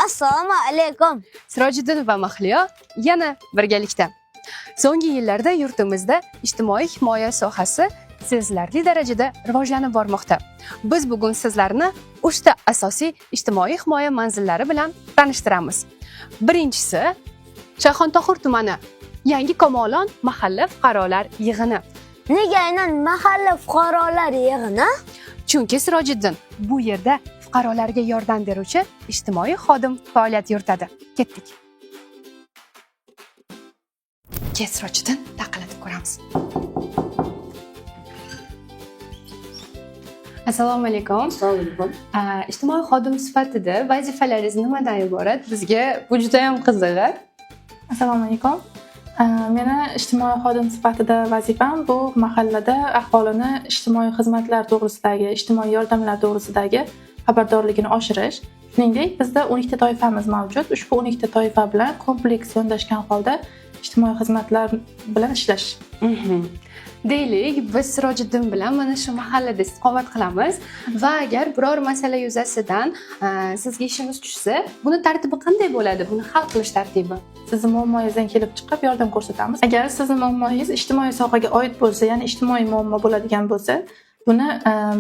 Assalomu alaykum. Sirojiddin va Mahliyo yana birgalikda. So'nggi yillarda yurtimizda ijtimoiy himoya sohasi sezilarli darajada rivojlanib bormoqda. Biz bugun sizlarni 3 ta asosiy ijtimoiy himoya manzillari bilan tanishtiramiz. Birinchisi Shayxontohur tumani Yangi Komolon mahalla fuqarolar yig'ini. Nega aynan mahalla fuqarolar yig'ini? Chunki Sirojiddin bu yerda fuqarolarga yordam beruvchi ijtimoiy xodim faoliyat yuritadi. Ketdik. Sirojiddin taqillatib ko'ramiz. Assalomu alaykum. Assalomu alaykum. Ijtimoiy xodim sifatida vazifalaringiz nimadan iborat? Bizga bu juda ham qiziq. Assalomu alaykum. Meni ijtimoiy xodim sifatida vazifam bu mahallada aholini ijtimoiy xizmatlar to'g'risidagi, ijtimoiy yordamlar to'g'risidagi xabardorligini oshirish. Shuningdek, bizda 12 ta toifamiz mavjud. Ushbu 12 ta toifa bilan kompleks yondashgan holda ijtimoiy xizmatlar bilan ishlash. Deylik, biz Sirojiddin bilan mana shu mahallada istiqomat qilamiz va agar biror masala yuzasidan sizga ishimiz tushsa, buni tartibi qanday bo'ladi? Buni hal qilish tartibi. Sizni muammongizdan kelib chiqib yordam ko'rsatamiz. Agar sizni muammongiz ijtimoiy sohaga oid bo'lsa, ya'ni ijtimoiy muammo bo'ladigan bo'lsa, buni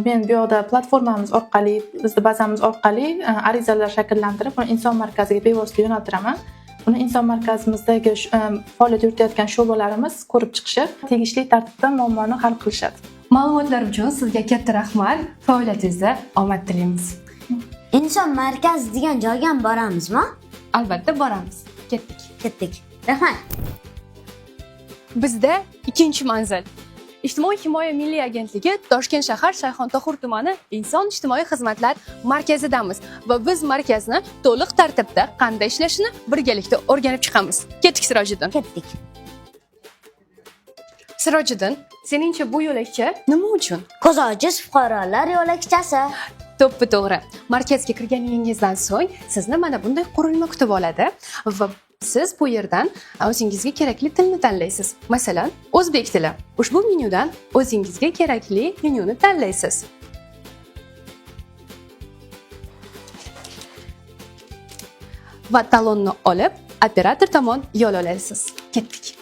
men bu yoqda platformamiz orqali, bizning bazamiz orqali arizalar shakllantirib, uni inson markaziga bevosita yo'naltiraman. Buni inson markazimizdagi faoliyat yuritayotgan sho'balarimiz ko'rib chiqishib, tegishli tartibda muammoni hal qilishadi. Ma'lumotlar uchun sizga katta rahmat. Faoliyatingizda omad tilaymiz. Inson markazi degan joyga ham boramizmi? Albatta boramiz. Ketdik. Rahmat. Bizda ikkinchi manzil. Ijtimoiy himoya milliy agentligi Toshkent shahar Shayxontohur tumani inson ijtimoiy xizmatlar markazidamiz va biz markazni to'liq tartibda qanday ishlashini birgalikda o'rganib chiqamiz. Ketdik Sirojiddin. Ketdik. Sirojiddin, seningcha bu yo'lakcha nima uchun? Ko'z ojiz fuqarolar yo'lakchasi. To'ppa-to'g'ri. Markazga kirganingizdan so'ng sizni mana bunday qurilma kutib oladi va siz bu yerdan o'zingizga kerakli tilni tanlaysiz. Masalan, o'zbek tili. Ushbu menyudan o'zingizga kerakli menyuni tanlaysiz. Va talonni olib, operator tomon yo'l olasiz. Ketdik.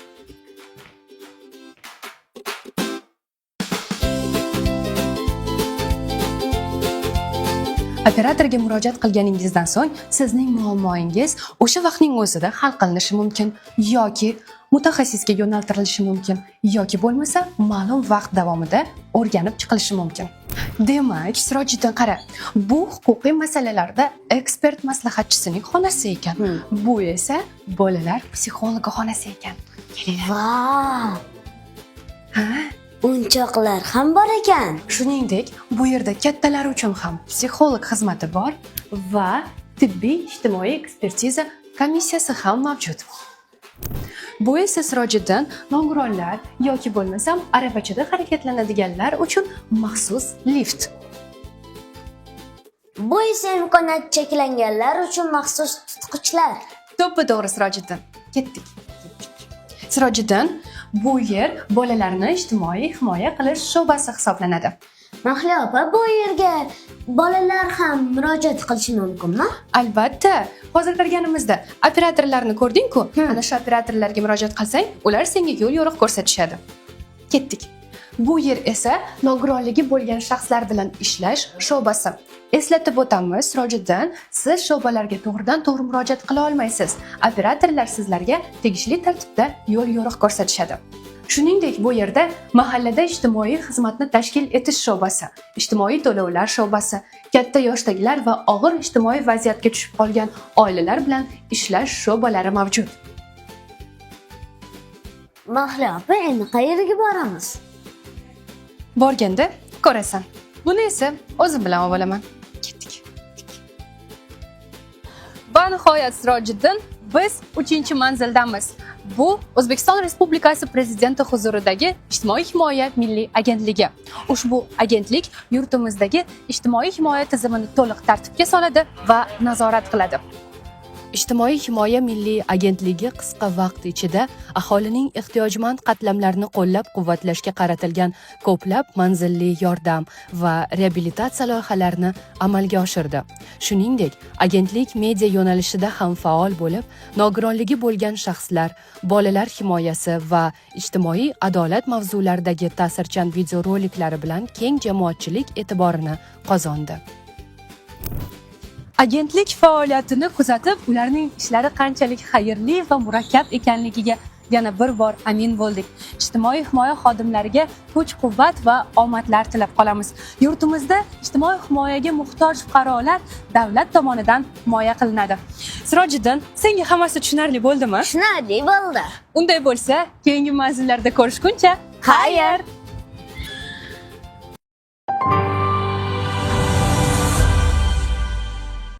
Operatorga murojaat qilganingizdan so'ng sizning muammongiz o'sha vaqtning o'zida hal qilinishi mumkin yoki mutaxassisga yo'naltirilishi mumkin yoki bo'lmasa ma'lum vaqt davomida o'rganib chiqilishi mumkin. Demak, Sirojiddin qara, bu huquqiy masalalarda ekspert maslahatchisining xonasi ekan. Bu esa bolalar psixologi xonasi ekan. Vau! O'yinchoqlar ham bor ekan. Shuningdek, bu yerda kattalar uchun ham psixolog xizmati bor va tibbiy ijtimoiy ekspertiza komissiyasi ham mavjud. Bu esa Sirojiddin nogironlar yoki bo'lmasam aravachada harakatlanadiganlar uchun maxsus lift. Bu esa imkoniyati cheklanganlar uchun maxsus tutqichlar. To'ppa-to'g'ri Sirojiddin. Ketdik. Sirojiddin, bu yer bolalarni ijtimoiy himoya qilish sho'basi hisoblanadi. Mahliyo opa, bu yerga bolalar ham murojaat qilishi mumkinmi? Albatta. Hozir kirganimizda operatorlarni ko'rding-ku? Ana shu operatorlarga murojaat qilsang, ular senga yo'l yo'riq ko'rsatishadi. Ketdik. Bu yer esa nogironligi bo'lgan shaxslar bilan ishlash sho'basi. Eslatib o'tamiz, Sirojiddin, siz sho'balarga to'g'ridan-to'g'ri murojaat qila olmaysiz. Operatorlar sizlarga tegishli tartibda yo'l yo'riq ko'rsatishadi. Shuningdek, bu yerda mahallada ijtimoiy xizmatni tashkil etish sho'basi, ijtimoiy to'lovlar sho'basi, katta yoshdagilar va og'ir ijtimoiy vaziyatga tushib qolgan oilalar bilan ishlash sho'balari mavjud. Mahliyo opa, endi qayerga boramiz? Borganda ko'rasan. Buni esa o'zim bilan olaman. Ketdik. Va nihoyat Sirojiddin, biz 3-manzildamiz. Bu O'zbekiston Respublikasi Prezidenti huzuridagi Ijtimoiy himoya milliy agentligi. Ushbu agentlik yurtimizdagi ijtimoiy himoya tizimini to'liq tartibga soladi va nazorat qiladi. Ijtimoiy himoya milliy agentligi qisqa vaqt ichida aholining ehtiyojmand qatlamlarini qo'llab-quvvatlashga qaratilgan ko'plab manzilli yordam va reabilitatsiya loyihalarini amalga oshirdi. Shuningdek, agentlik media yo'nalishida ham faol bo'lib, nogironligi bo'lgan shaxslar, bolalar himoyasi va ijtimoiy adolat mavzularidagi ta'sirchan videoroliklari bilan keng jamoatchilik e'tiborini qozondi. Agentlik faoliyatini kuzatib, ularning ishlari qanchalik xayrli va murakkab ekanligiga yana bir bor amin bo'ldik. Ijtimoiy himoya xodimlariga kuch-quvvat va omadlar tilab qolamiz. Yurtimizda ijtimoiy himoyaga muhtoj fuqarolar davlat tomonidan himoya qilinadi. Sirojiddin, senga hammasi tushunarli bo'ldimi? Tushunarli bo'ldi. Unday bo'lsa, keyingi manzillarda ko'rishguncha, Xayr!